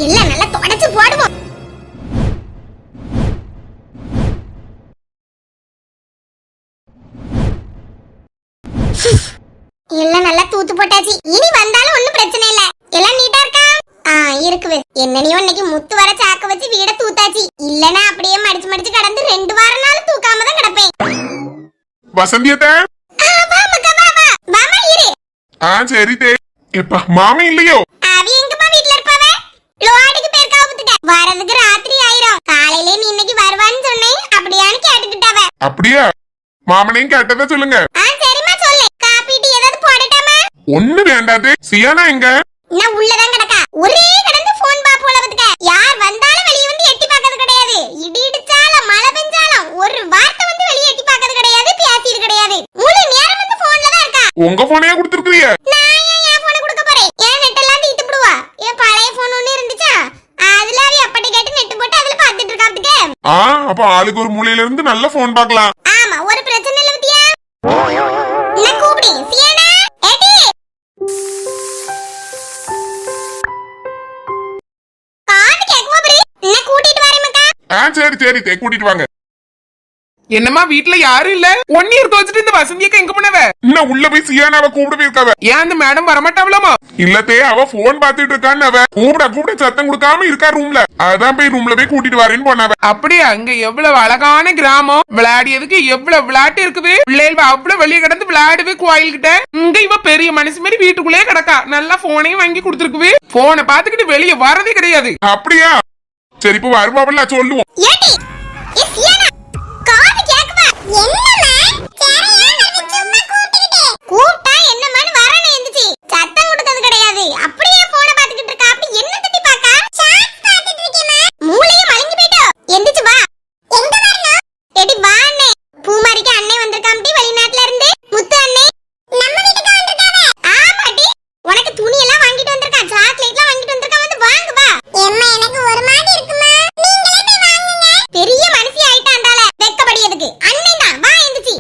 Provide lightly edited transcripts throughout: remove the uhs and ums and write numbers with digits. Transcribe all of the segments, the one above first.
எல்லாம் நல்லா தொடச்சு போடுவோம். எல்லாம் நல்லா தூத்து போட்டாச்சு. இனி வந்தாலும் ஒண்ணும் பிரச்சனை இல்ல. எல்லாம் நீட்டா இருக்கா? இருக்குது. என்னனையும் இன்னைக்கு முத்து வர சாக்க வச்சு வீட தூத்தாச்சு. இல்லனா அப்படியே மடிச்சு மடிச்சு கடந்து 2 வாரம் நாள் தூக்காம தான் கிடப்பேன். வசந்தியத்தை மாமா இரு. சரி தே. எப்பா மாமி இல்லையோ? அவ எங்கமா வீட்ல இருப்பாவ? லோடுக்கு பேர்க்கா வந்துட்ட. வரதுக்கு ராத்திரி ஆயிரும். காலையிலே நீ இன்னைக்கு வருவான்னு சொன்னேன். அப்படியான்னு கேட்டுக்கிட்டாவ. அப்படியா? மாமனையும் கேட்டதா சொல்லுங்க. சரிமா சொல்லு. காபி டீ ஏதாவது போடட்டாமா? ஒண்ணு வேண்டாதே. சியானா எங்க? நான் உள்ளதான் கிடக்கா. ஒரே கடந்து போன் பாப்போல வந்துக்க. யார் வந்தாலும் வெளிய வந்து எட்டி பார்க்கிறது கிடையாது. இடி இடிச்சாலும் மழை பெஞ்சாலும் ஒரு வார்த்தை வந்து வெளிய எட்டி பார்க்கிறது கிடையாது. பேசியது கிடையாது. முழு நேரம் வந்து போன்ல தான் இருக்கா. உங்க போனையே கொடுத்துருக்கீங்க? நான் ஏன் போனை கொடுக்க போறேன்? ஏன் நெட் எல்லாம் தீத்து விடுவா. என் பழைய போன் ஒண்ணு இருந்துச்சா, அதுல அவ அப்படி கேட்டு நெட் போட்டு அதுல பாத்துட்டு இருக்காப்டுக்கு. அப்ப ஆளுக்கு ஒரு மூலையில இருந்து நல்ல போன் பார்க்கலாம். ஆமா, ஒரு பிரச்சனை இல்ல வித்தியா. நான் கூப்பிடு. சியானா ஏடி காது கேக்குவா பரி. நான் கூட்டிட்டு வரேன் மக்கா. சரி சரி தே, கூட்டிட்டு வாங்க. என்னமா வீட்டுல யாரும் இல்ல? 1 இயர் தோச்சிட்டு இந்த வசந்தியக்க எங்க போனவ? இன்னும் உள்ள போய் சியானாவை கூப்பிட போயிருக்காவ. ஏன் அந்த மேடம் வரமாட்டாவலாமா? இல்லத்தே, அவ போன் பாத்துட்டு இருக்கான்னு அவ கூப்பிட சத்தம் கொடுக்காம இருக்கா ரூம்ல. அதான் போய் ரூம்ல போய் கூட்டிட்டு வரேன்னு போனாவ. அப்படியே அங்க எவ்வளவு அழகான கிராமம், விளையாடியதுக்கு எவ்வளவு விளையாட்டு இருக்குது. பிள்ளைகள் அவ்வளவு வெளியே கிடந்து விளையாடுவே கோயில்கிட்ட. இங்க இவ பெரிய மனுஷன் மாதிரி வீட்டுக்குள்ளே கிடக்கா. நல்லா போனையும் வாங்கி கொடுத்துருக்குவே. போனை பாத்துக்கிட்டு வெளியே வரதே கிடையாது. அப்படியா? சரி, இப்ப வருவாவில்ல சொல்லுவோம். ஏடி ஏ சியானா காது கேக்குவா. என்னம்மா சரியா வந்து சும்மா கூப்பிட்டுக்கிட்டே. கூப்பிட்டா என்னமான்னு வரணும் எந்திச்சி. சத்தம் கொடுக்கிறது கிடையாது. அப்படியே போனை பாத்துக்கிட்டு இருக்கா. அப்படி என்ன தட்டி பாக்கா? சாட் பாத்துட்டு இருக்கேமா. மூளையே மலங்கி போய்டோ. எந்திச்சு வா. எங்க வரணும்? ஏடி வா அண்ணே. பூமாரிக்கு அண்ணே வந்திருக்காம்டி வெளிநாட்டுல இருந்து. முத்து அண்ணே நம்ம வீட்டுக்கு வந்திருக்காவே. ஆமாடி. உனக்கு துணி எல்லாம் வாங்கிட்டு வந்திருக்கான். சாக்லேட்லாம் வாங்கிட்டு வந்திருக்கான். வந்து வாங்க வா. எம்மா எனக்கு ஒரு மாதிரி இருக்குமா. நீங்களே போய் வாங்குங்க. பெரிய மனுஷி ஆயிட்டாண்டால. வெக்கப்படியதுக்கு. அண்ணே தான் வா எந்திச்சி.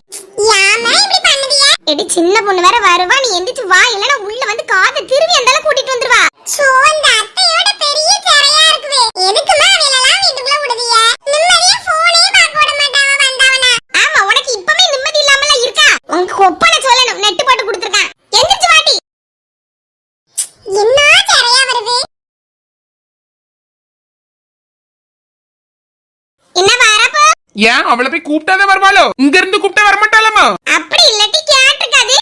யாமா இப்படி பண்ணுதியா? எடி சின்ன பொண்ணு வேற வருவா. நீ எந்திச்சு வா. இல்லனா உள்ள வந்து காதை திருவி அந்தால கூட்டிட்டு வந்துருவா. சோ அந்த அத்தையோட பெரிய சரையா இருக்குவே. எதுக்குமா அவளெல்லாம் வீட்டுக்குள்ள விடுதியா? நிம்மதியா போனே பார்க்க விட மாட்டாவ வந்தவனா. ஆமா, உனக்கு இப்பவே நிம்மதி இல்லாமல இருக்கா? உங்க கொப்பன சொல்லணும். நெட் போட்டு கொடுத்திருக்கான். எந்திச்சு வாடி. என்ன சரையா வருது? என்ன வரப்போ? ஏன் அவளை போய் கூப்பிட்டாதான் வருவாளோ? இங்க இருந்து கூப்பிட்டா வரமாட்டாளமா? அப்படி இல்லட்டி கேட்டிருக்காது.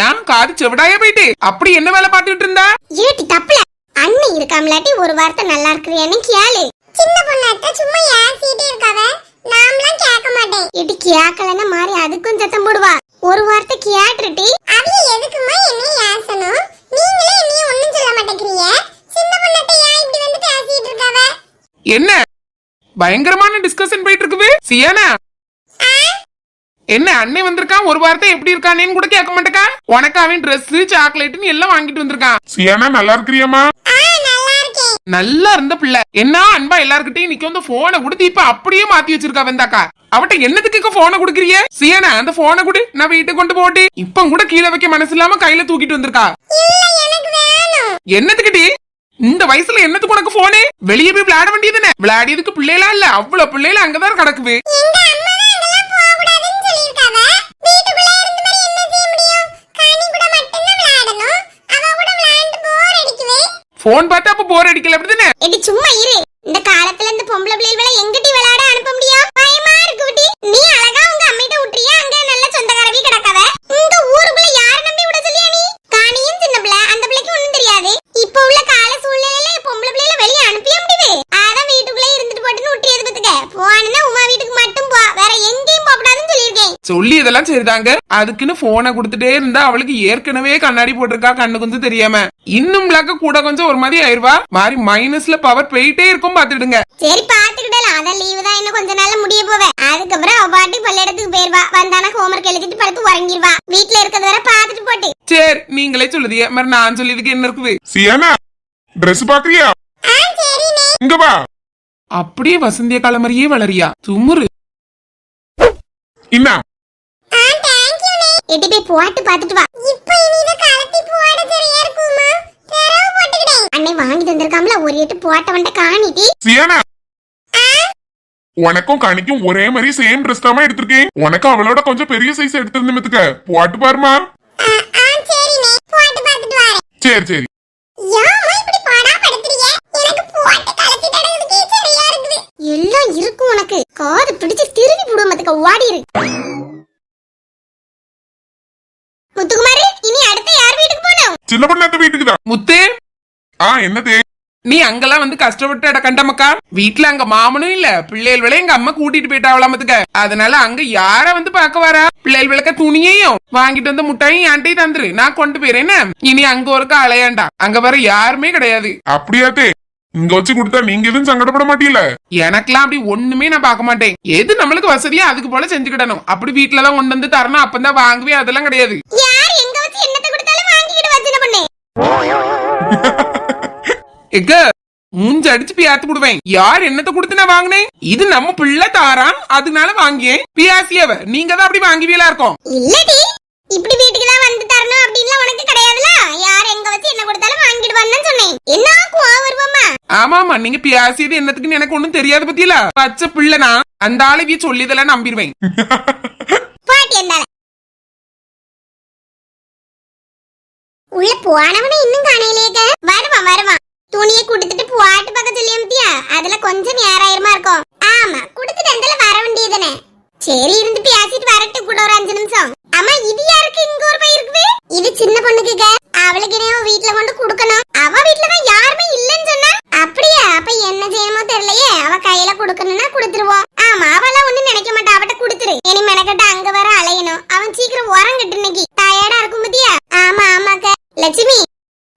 ஏன் காது செவிடாய போயிட்டு அப்படி என்ன வேலை பார்த்துட்டு இருந்தா? ஏட்டி தப்புல அண்ணி இருக்காமலாட்டி ஒரு வார்த்தை நல்லா இருக்குறியான்னு கேளு. சின்ன பொண்ணாட்ட சும்மா ஏசிட்டே இருக்காவ. நாமலாம் கேட்க மாட்டேன். ஏட்டி கேக்கலன்னா மாறி அதுக்கும் சத்தம் போடுவா. ஒரு வார்த்தை கேட்டுட்டி. அவிய எதுக்குமா என்ன ஏசணும்? நீங்களே என்னைய ஒண்ணும் சொல்ல மாட்டேங்கிறீங்க. சின்ன பொண்ணாட்ட ஏன் இப்படி வந்து பேசிட்டு இருக்காவ? என்ன பயங்கரமான டிஸ்கஷன் போயிட்டு இருக்குது. சியானா என்ன அண்ணே வந்திருக்கான், ஒரு வார்த்தை எப்படி இருக்கானேன்னு கூட கேட்க மாட்டேக்கா. உனக்கு அவன் ட்ரெஸ் சாக்லேட்னு எல்லாம் வாங்கிட்டு வந்திருக்கான். சியானா நல்லா இருக்கிறியம்மா? நல்லா இருந்த பிள்ளை என்ன அன்பா எல்லார்கிட்டையும் நிக்க வந்து போனை கொடுத்து இப்ப அப்படியே மாத்தி வச்சிருக்கா. வந்தாக்கா அவட்ட என்னத்துக்கு போனை கொடுக்குறிய? சியானா அந்த போனை கொடு, நான் வீட்டுக்கு கொண்டு போட்டு. இப்ப கூட கீழே வைக்க மனசு இல்லாம கையில தூக்கிட்டு வந்திருக்கா. என்னத்துக்கிட்டி இந்த வயசுல என்னத்துக்கு உனக்கு போனு? வெளியே போய் விளையாட வேண்டியதுன்னு. விளையாடியதுக்கு பிள்ளைகளா இல்ல, அவ்வளவு பிள்ளைல அங்கதான் கிடக்குது. போன் பார்த்தா அப்ப போர் அடிக்கல அப்படிதானே? எடி சும்மா இரு. இந்த காலத்துல இந்த பொம்பளை பிள்ளைகளை எங்கடி விளையாட அனுப்ப முடியும்? பயமா இருக்கு விட்டி. நீ அழகா உங்க அம்மிட்ட விட்டுறியா? அங்க நல்ல சொந்தக்காரவி கிடக்காவ. இந்த ஊருக்குள்ள யார நம்பி விட சொல்லியா நீ? காணியும் சின்ன பிள்ளை, அந்த பிள்ளைக்கு ஒண்ணும் தெரியாது. இப்ப உள்ள கால சூழ்நிலையில பொம்பளை பிள்ளைகளை வெளிய அனுப்பிய முடியுது? அதான் வீட்டுக்குள்ளே இருந்துட்டு போட்டுன்னு விட்டுறியது பத்துக்க. போனா உமா வீட்டுக்கு மட்டும் போ, வேற எங்கேயும் போகக்கூடாதுன்னு சொல்லியிருக்கேன். சொல்லி இதெல்லாம் சரிதாங்க. அதுக்குன்னு போனை கொடுத்துட்டே இருந்தா அவளுக்கு ஏற்கனவே கண்ணாடி போட்டிருக்கா, கண்ணு கொஞ்சம் தெரியாம. இன்னும் பிளாக்க கூட கொஞ்சம் ஒரு மாதிரி ஆயிருவா. மாறி மைனஸ்ல பவர் போயிட்டே இருக்கும். பாத்துடுங்க. சரி பாத்துக்கிட்டலாம். அதான் லீவு தான், இன்னும் கொஞ்ச நாள்ல முடிய போவேன். அதுக்கப்புறம் அவ பாட்டி பள்ளியிடத்துக்கு போயிருவா. வந்தானா ஹோம்ஒர்க் எழுதிட்டு படுத்து உறங்கிடுவா. வீட்டுல இருக்கிறத வர பாத்துட்டு போட்டு. சரி நீங்களே சொல்லுதிய மாதிரி நான் சொல்லியதுக்கு என்ன இருக்குது? சியானா ட்ரெஸ் பாக்குறியா? இங்க வா. அப்படியே வசந்திய காலமரியே வளரியா தும்முரு. என்ன எடி போய் போட்டு பாத்துட்டு வா. இப்போ இனி இத கலத்தி போட சரியா இருக்குமா? தெரவு போட்டுக்கிட்டேன். அண்ணே வாங்கி தந்த வந்திருக்காம்ல ஒரு எட்டு போட்டவன்ட்ட காணிட்டி. சியானா உனக்கும் கணிக்கும் ஒரே மாதிரி சேம் ட்ரெஸ் தான் எடுத்திருக்கேன். உனக்கு அவளோட கொஞ்சம் பெரிய சைஸ் எடுத்திருந்தேன். போட்டு பாருமா. சரிண்ணே போட்டு பார்த்துட்டு வரேன். சரி சரி. யாமா இப்படி பாடா படுத்துறீங்க? எனக்கு போட்டு கலட்டி தடவுறதுக்கே சரியா இருக்குது. எல்லாம் இருக்கு உனக்கு. காது பிடிச்சு திருவி புடுமத்துக்கு ஓடி இரு. முத்துக்குமார் இனி அடுத்து யார் வீட்டுக்கு போறோம்? சின்ன பொண்ணு வீட்டுக்கு தான். முத்து என்னது நீ அங்கெல்லாம் வந்து கஷ்டப்பட்டு இட கண்டமக்கா. வீட்டுல அங்க மாமனும் இல்ல, பிள்ளைகள் எங்க அம்மா கூட்டிட்டு போயிட்டாவலாமத்துக்க. அதனால அங்க யார வந்து பாக்க வரா? பிள்ளைகள் விளக்க துணியையும் வாங்கிட்டு வந்து முட்டையும் என்கிட்டயும் தந்துரு, நான் கொண்டு போயிறேன்னு. இனி அங்க ஒருக்கா அலையாண்டா, அங்க வர யாருமே கிடையாது. அப்படியாத்தே? இங்க வச்சு கொடுத்தா நீங்க எதுவும் சங்கடப்பட மாட்டீல? எனக்கெல்லாம் அப்படி ஒண்ணுமே நான் பார்க்க மாட்டேன். எது நம்மளுக்கு வசதியா அதுக்கு போல செஞ்சுக்கிடணும். அப்படி வீட்டுலதான் கொண்டு வந்து தரணும் அப்பதான் வாங்குவே, அதெல்லாம் கிடையாது. யார் எங்க வச்சு என்னத்தை கொடுத்தாலும் வாங்கிக்கிட்டு வச்சின பண்ணு. எங்க மூஞ்சி அடிச்சு பியாத்து விடுவேன். யார் என்னத்தை கொடுத்து நான் வாங்கினேன்? இது நம்ம பிள்ளை தாரான், அதனால வாங்கியேன். பியாசியவ நீங்க தான் அப்படி வாங்கிவீலா இருக்கும். இல்லடி இப்படி வீட்டுக்கு தான் வந்து தரணும் அப்படின்லாம் உனக்கு கிடையாதுல. யார் எங்க வச்சு என்ன கொடுத்தாலும் வாங்கிட்டு வரணும்னு சொன்னேன். என்ன கோவம் வருவாமா? ஆமாமா, நீங்க பியாசியது என்னத்துக்குன்னு எனக்கு ஒண்ணும் தெரியாது பத்தியில. பச்சை பிள்ளைனா அந்த ஆளுவி சொல்லிதெல்லாம் நம்பிடுவேன். பாட்டி இருந்தால உள்ள போனவனே இன்னும் காணையிலேக்க. வருவான் வருவான். துணியை கொடுத்துட்டு போட்டு பக்கம் சொல்லி அமுத்தியா? அதுல கொஞ்சம் நேராயிரமா இருக்கும். ஆமா கொடுத்துட்டு அந்த வர வேண்டியதுனே. சரி இருந்து பேசிட்டு வரட்டு கூட ஒரு 5 நிமிஷம். அம்மா இது யாருக்கு இங்க ஒரு பை இருக்குது? இது சின்ன பொண்ணுக்கு. அவளுக்கு வீட்டுல கொண்டு கொடுக்கணும். அவ வீட்டுலதான் யாருமே இல்லன்னு சொன்னா. அப்படியா? அப்ப என்ன செய்யணுமோ தெரியலையே. அவ கையில கொடுக்கணும்னா கொடுத்துருவோம். ஆமா அவெல்லாம் ஒண்ணு நினைக்க மாட்டா, அவட்ட கொடுத்துரு. இனி மெனக்கட்ட அங்க வர அலையணும். அவன் சீக்கிரம் உரங்கட்டு இன்னைக்கு டயர்டா இருக்கும் பத்தியா? ஆமா ஆமாக்க. லட்சுமி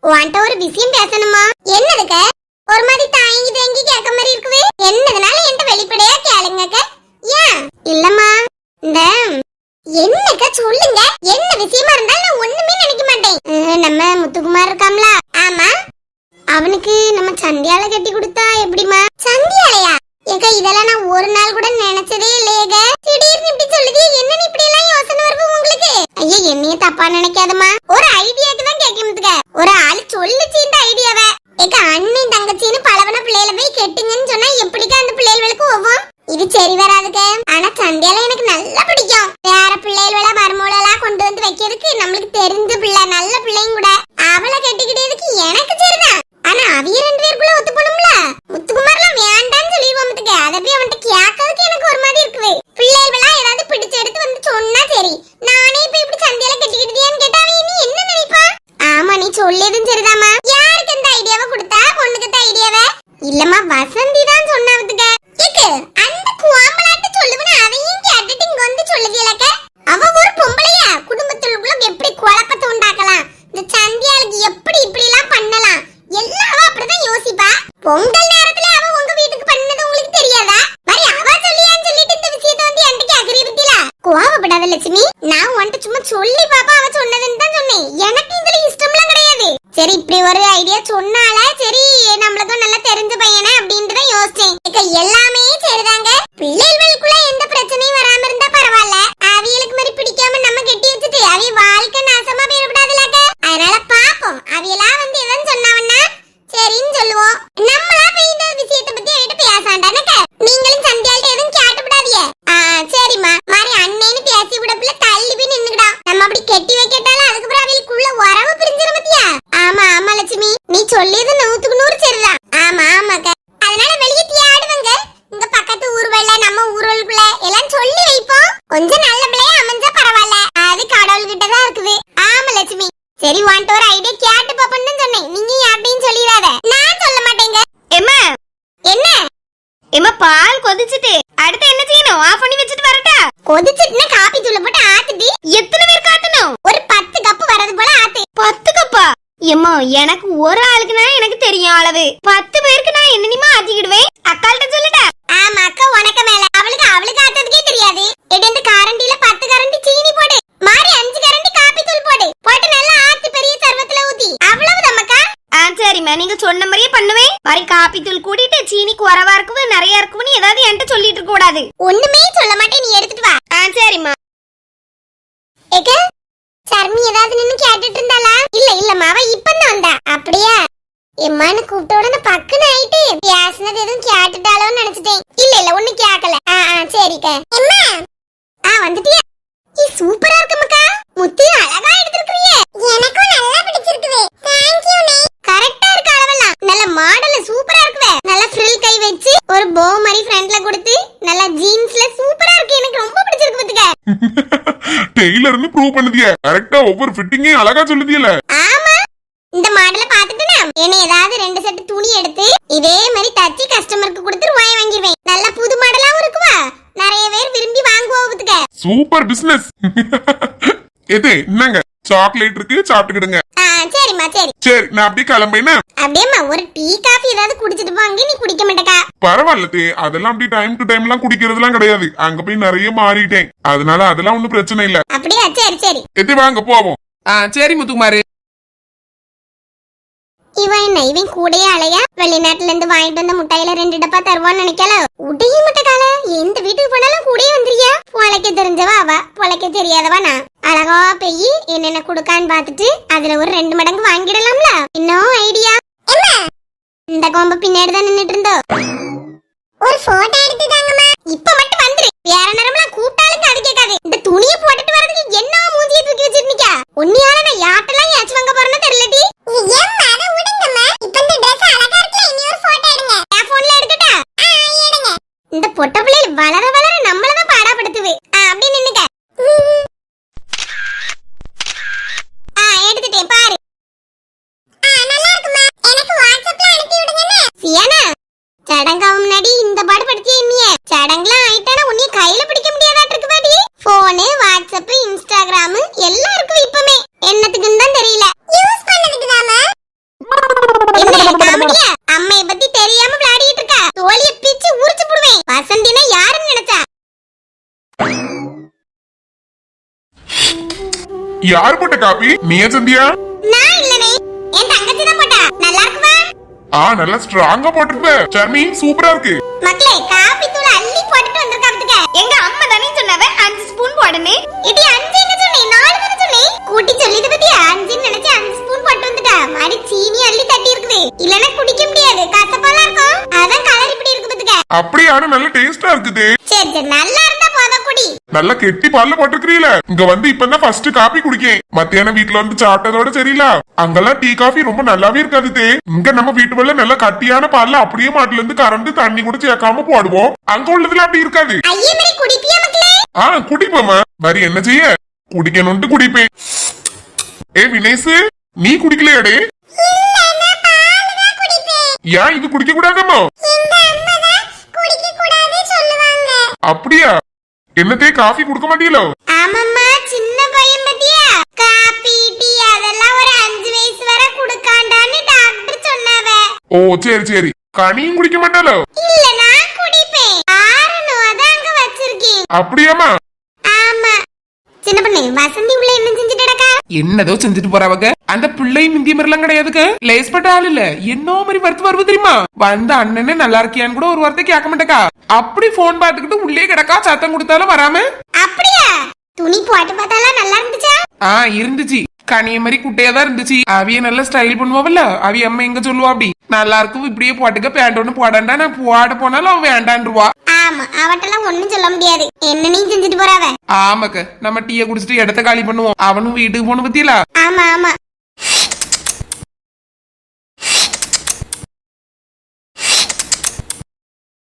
உன்கிட்ட ஒரு விஷயம் பேசணுமா? என்னதுக்க? ஒரு மாதிரி தாங்கி தேங்கி கேட்க மாதிரி இருக்குது. என்னதுனால என்கிட்ட வெளிப்படையா கேளுங்கக்க. ஏன்? இல்லம்மா இந்த என்னக்க சொல்லுங்க. என்ன விஷயமா இருந்தாலும் நான் ஒண்ணுமே நினைக்க மாட்டேன். நம்ம முத்துக்குமார் இருக்காம்ல? ஆமா. அவனுக்கு நம்ம சந்தியால கட்டி கொடுத்தா எப்படிமா? சந்தியாலையா? ஏக்க இதெல்லாம் நான் ஒரு நாள் கூட நினைச்சதே இல்லையேக. திடீர்னு இப்படி சொல்லுது. என்ன இப்படி எல்லாம் யோசனை வருது உங்களுக்கு? ஐயா என்னைய தப்பா நினைக்காதமா. ஒரு ஐடியாக்கு தான் கேட்கமுதுக்க. ஒரு ஆளு சொல்லுச்சு இந்த ஐடியாவை. ஏக்க அண்ணன் தங்கச்சின்னு பலவன பிள்ளைகளை போய் கெட்டுங்கன்னு சொன்னா எப்படிக்கா அந்த பிள்ளைகளுக்கு ஒவ்வொரு இது சரி வராதுக்க. ஆனா சந்தியால எனக்கு நல்லா பிடிக்கும். வேற பிள்ளைகள மருமகளெல்லாம் கொண்டு வந்து வைக்கிறதுக்கு நம்மளுக்கு தெரிஞ்ச பிள்ளை, நல்ல பிள்ளையும் கூட. அவளை கட்டிக்கிட்டதுக்கு எனக்கு சரிதான். ஆனா அவிய 2 பேருக்குள்ள ஒத்து போணும்ல. முத்துக்குமார்லாம் வேண்டான்னு சொல்லிடுவோம்த்துக்க. அதை போய் அவன்கிட்ட கேட்கறதுக்கு எனக்கு ஒரு மாதிரி இருக்குது. பிள்ளைகளெல்லாம் ஏதாவது பிடிச்சு எடுத்து வந்து சொன்னா சரி. நானே இப்ப இப்படி சந்தியால கட்டிக்கிட்டேன்னு கேட்டா அவன் நீ என்ன நினைப்பா? ஆமா நீ சொல்லியதும் சரிதாமா. யாருக்கு இந்த ஐடியாவை கொடுத்தா? பொண்ணுக்கு இந்த ஐடியாவை? இல்லம்மா வசந்தி தான் சொன்னாவதுக்க. அந்த குவாம்பலாட்டு சொல்லுவன அதையும் கேட்டுட்டு இங்க வந்து சொல்லுதீலக்க. அவ ஒரு பொம்பளையா? குடும்பத்துக்குள்ள எப்படி குழப்பத்தை உண்டாக்கலாம்? இந்த சந்தியாளுக்கு எப்படி இப்படி எல்லாம் பண்ணலாம்? எல்லாம் அவ அப்படிதான் யோசிப்பா. பொங்கல் நேரத்துல அவ உங்க வீட்டுக்கு பண்ணது உங்களுக்கு தெரியாதா? மாதிரி அவ சொல்லியான்னு சொல்லிட்டு இந்த விஷயத்தை வந்து என்கிட்ட கேக்குறீ பத்தில. கோவப்படாத லட்சுமி. நான் உன்கிட்ட சும்மா சொல்லி பாப்பா அவ சொன்னதுன்னு தான் சொன்னேன். எனக்கு இதுல இஷ்டம்லாம் கிடையாது. சரி இப்படி ஒரு ஐடியா சொன்னால சரி நம்மளுக்கும் நல்லா தெரிஞ்ச பையனே அப்படின்றத யோசிச்சேன். எல்லாமே சரிதாங்க. பிள்ளைகளுக்குள்ள எந்த பிரச்சனையும் வராம இருந்தா பரவாயில்ல. அவியலுக்கு மாதிரி பிடிக்காம நம்ம கெட்டி வச்சுட்டு அவிய வாழ்க்கை நாசமா போயிடக்கூடாதுலக்க. அதனால பாப்போம். அவியெல்லாம் வந்து எதுன்னு சொன்னாவன்னா சரின்னு சொல்லுவோம். நம்மளா போய் இந்த விஷயத்தை பத்தி அவகிட்ட பேசாண்டானக்க. நீங்களும் சந்தியாள்கிட்ட எதுவும் கேட்டுப்படாதீங்க. சரிம்மா. மாதிரி அண்ணேன்னு பேசி விடப்புல தள்ளி போய் நின்னுக்கிட்டா. நம்ம அப்படி கெட்டி வைக்கட்டாலும் அதுக்கப்புறம் அவியலுக்குள்ள உறவு பிரிஞ்சிரும் பத்தியா? ஆமா ஆமா லட்சுமி நீ சொல்லியது 100க்கு 100 சரிதான். ஆமா ஆமாக்க. அதனால வெளியே தேடுவங்க. இங்க பக்கத்து ஊர்வல்ல நம்ம ஊர்களுக்குள்ள எல்லாம் சொல்லி வைப்போம். கொஞ்சம் நல்ல பிள்ளையா அமைஞ்சா பரவாயில்ல. அது கடவுள் கிட்டதான் இருக்குது. ஆமா லட்சுமி. சரி வாண்ட் ஒரு ஐடியா கேட்டு பாப்பன்னு சொன்னேன். நீங்க யார்ட்டையும் சொல்லிடாத. நான் சொல்ல மாட்டேங்க. எம்மா என்ன? எம்மா பால் கொதிச்சிட்டு அடுத்து என்ன செய்யணும்? ஆஃப் பண்ணி வச்சிட்டு வரட்டா? கொதிச்சிட்டுனா காபி தூள போட்டு ஆத்திட்டு எத்தனை பேர் காத்தணும்? ஒரு 10 கப் வரது போல ஆத்து. 10 கப்பா? எம்மா எனக்கு ஒரு ஆளுக்குனா எனக்கு தெரியும் அளவு. 10 பேருக்கு நான் என்னனிமா ஆத்திக்கிடுவேன். அக்காள்கிட்ட சொல்லுடா. ஆமா அக்கா உனக்கு மேல. அவளுக்கு ஆத்ததுக்கே தெரியாது. இந்த கரண்டில 10 கரண்டி சீனி போடு. மாறி 5 கரண்டி காபி தூள் போடு. போட்டு நல்லா ஆத்து பெரிய சர்வத்துல ஊத்தி. அவ்வளவுதான் அக்கா. சரிம்மா நீங்க சொன்ன மாதிரியே பண்ணுவேன். மாதிரி காபி தூள் கூட்டிட்டு சீனி குறவா இருக்கும் நிறைய இருக்கும்னு ஏதாவது என்கிட்ட சொல்லிட்டு இருக்க கூடாது. ஒண்ணுமே சொல்ல மாட்டேன். நீ எடுத்துட்டு வா. சரிம்மா. ஏக்க சர்மி ஏதாவது நின்னு கேட்டுட்டு இருந்தாளா? இல்ல இல்லம்மா அவ இப்பதான் வந்தா. அப்படியே எம்மான்னு கூப்பிட்ட உடனே பக்குன்னு ஆயிட்டு பேசினது எதுவும் கேட்டுட்டாலோன்னு நினைச்சிட்டேன். இல்ல ஒண்ணு கேட்கல. சரிக்கா. எம்மா வந்துட்டியா? சூப்பரா இருக்கு மக்கா. முத்து அழகா எடுத்துருக்கீங்க. எனக்கும் நல்லா பிடிச்சிருக்குவே. தேங்க் யூ நே. கரெக்ட்டா இருக்கு அளவெல்லாம். நல்ல மாடல் சூப்பரா இருக்குவே. நல்ல ஃப்ரில் கை வச்சு ஒரு போ மாதிரி ஃப்ரண்ட்ல கொடுத்து நல்ல ஜீன்ஸ்ல சூப்பரா இருக்கு. எனக்கு ரொம்ப பிடிச்சிருக்கு பாத்துக்க. டெய்லர்னு ப்ரூவ் பண்ணுதியே. கரெக்ட்டா ஒவ்வொரு ஃபிட்டிங்கையும் அழகா சொல்லுதியல. ஆமா. இந்த மாடலை பார்த்துட்டுனா என்ன ஏதாவது 2 செட் துணி எடுத்து இதே மாதிரி தச்சி கஸ்டமருக்கு கொடுத்து ரூபாய் வாங்கிடுவேன். நல்ல புது மாடலாவும் இருக்குவா. நிறைய பேர் விரும்பி வாங்குவாங்க. Super business. எது என்னங்க சாக்லேட் இருக்கு சாப்பிட்டுக்கிடுங்க. சரிம்மா சரி. சரி நான் அப்படியே கிளம்பேனா? அப்படியேம்மா ஒரு டீ காஃபி ஏதாவது குடிச்சிட்டு போங்க. நீ குடிக்க மாட்டேக்கா? பரவாயில்ல அதெல்லாம் அப்படி டைம் டு டைம் எல்லாம் குடிக்கிறதுலாம் கிடையாது. அங்க போய் நிறைய மாறிட்டேன். அதனால அதெல்லாம் ஒண்ணும் பிரச்சனை இல்ல. அப்படியா? சரி சரி. எது வாங்க போவோம். சரி முத்துக்குமாரு. இவன் கூடயே அலையா வெளிநாட்டுல இருந்து வாங்கிட்டு வந்த முட்டையில 2 டப்பா தருவான்னு நினைக்கல. உடைய முட்டைக்கால எந்த வீட்டுக்கு போனாலும் கூடயே வந்துறியா? பொழைக்க தெரிஞ்சவா அவ, பொழைக்க தெரியாதவா நான். அழகா போய் என்னென்ன கொடுக்கான்னு பாத்துட்டு அதுல ஒரு 2 மடங்கு வாங்கிடலாம்ல. இன்னும் ஐடியா. இந்த கோம்ப பின்னாடி தான் நின்னுட்டு இருந்தோம். ஒரு போட்டோ எடுத்து தாங்கம்மா. இப்ப மட்டும் வந்துரு. வேற நேரம்லாம் கூப்பிட்டாலும் அது கேட்காது. இந்த துணியை போட்டுட்டு வரதுக்கு என்ன மூஞ்சியை தூக்கி வச்சிருக்கீங்க? ஒன்னியால நான் யாட்டெல்லாம் ஏச்சு வாங்க போறேன்னு தெரியலடி. இந்த பொட்ட பிள்ளைகள் வளர வளர நம்மளதான் பாடாப்படுத்துது. அப்படி நின்னுக்க. எடுத்துட்டேன் பாரு. நல்லா இருக்குமா? எனக்கு வாட்ஸ்அப்ல அனுப்பி விடுங்கன்னு. சியானா சடங்காவும் முன்னாடி இந்த பாடு படுத்தியே என்னைய. சடங்குலாம் ஆயிட்டானா உன்னைய கையில பிடிக்க முடியாதாட்டு இருக்கு பாடி. போன், வாட்ஸ்அப், இன்ஸ்டாகிராம் எல்லாம் இருக்கு இப்பமே. என்னத்துக்குன்னு தான் தெரியல. யூஸ் பண்ணதுக்கு தாமா. அம்மைய பத்தி தெரியாம விளையாடிட்டு இருக்கா. தோலிய பிச்சு உரிச்சு புடுவேன். வசந்தினா யாருன்னு நினைச்சா? யார் போட்ட காபி? நீ சந்தியா? நான் இல்லனே, என் தங்கச்சி தான் போட்டா. நல்லா இருக்குமா? நல்லா ஸ்ட்ராங்கா போட்டுருப்ப. சர்மி சூப்பரா இருக்கு. மக்களே காபி தூள் அள்ளி போட்டுட்டு வந்திருக்காதுங்க. எங்க அம்மா தானே சொன்னாவே 5 ஸ்பூன் போடனே. இது 5 என்ன சொன்னேன்? 4 தான சொன்னேன். கூட்டி சொல்லிது பத்தியா? 5 நினைச்சு 5 ஸ்பூன் போட்டு வந்துட்டா. மாடி சீனி அள்ளி தட்டி இருக்குது. இல்லனா குடிக்க முடியாது. கசப்பாலாம் இருக்கும். அதான் கலர் இப்படி இருக்கு பத்துக்க. அப்படியே ஆனா நல்ல டேஸ்டா இருக்குது. சரி சரி நல்லா இருந்தா போதும் குடி. நல்ல கெட்டி பால்ல போட்டுக்கிறீல. இங்க வந்து இப்பதான் ஃபர்ஸ்ட் காபி குடிக்கேன். மத்தியானம் வீட்டுல வந்து சாப்பிட்டதோட சரியில்ல. அங்கெல்லாம் டீ காஃபி ரொம்ப நல்லாவே இருக்காது. இங்க நம்ம வீட்டு வெள்ள நல்ல கட்டியான பால்ல அப்படியே மாட்டுல இருந்து கறந்து தண்ணி கூட சேர்க்காம போடுவோம். அங்க உள்ளதுல அப்படி இருக்காது. ஐயே மாதிரி குடிப்பியா மக்களே? குடிப்போமா. வேற என்ன செய்ய? குடிக்கணும்னு குடிப்பேன். வினேஷ் நீ குடிக்கலையாடே? ஏன் இது குடிக்க கூடாதம்மா? அப்படியா? என்னதே காஃபி குடுக்க மாட்டீங்களோ? ஆமாம்மா சின்ன பையன் பத்தியா காபி டீ அதெல்லாம் ஒரு 5 வயசு வரை குடுக்காண்டான்னு டாக்டர் சொன்னாவ. ஓ சரி சரி. கனியும் குடிக்க மாட்டாளோ? இல்ல நான் குடிப்பேன். ஆறணும் அதான் அங்க வச்சிருக்கேன். அப்படியாமா? ஆமா. சின்ன பண்ணே வசந்தி உள்ள என்ன செஞ்சுட்டடக்கா? என்னதோ செஞ்சுட்டு போறவங்க. அந்த பிள்ளையும் இந்திய மாதிரிலாம் கிடையாதுக்கு. லேஸ்பட்ட ஆள் இல்ல. என்ன மாதிரி வருத்து வருவது தெரியுமா? வந்த அண்ணனே நல்லா இருக்கியான்னு கூட ஒரு வார்த்தை கேட்க மாட்டேக்கா. அப்படி போன் பாத்துக்கிட்டு உள்ளே கிடக்கா. சத்தம் கொடுத்தாலும் வராம. அப்படியா? துணி போட்டு பார்த்தாலாம் நல்லா இருந்துச்சா? இருந்துச்சு. கனிய மாதிரி குட்டையா தான் இருந்துச்சு. அவிய நல்லா ஸ்டைல் பண்ணுவாவல்ல. அவிய அம்மா எங்க சொல்லுவா அப்படி நல்லா இருக்கும் இப்படியே போட்டுக்க பேண்ட் ஒண்ணு போடாண்டா. நான் போட போனாலும் அவன் வேண்டான்ருவா. ஆமா அவட்டெல்லாம் ஒண்ணும் சொல்ல முடியாது. என்ன நீ செஞ்சுட்டு போறாவ? ஆமாக்க நம்ம டீய குடிச்சிட்டு இடத்த காலி பண்ணுவோம். அவனும் வீட்டுக்கு போன பத்தியல. ஆமா ஆமா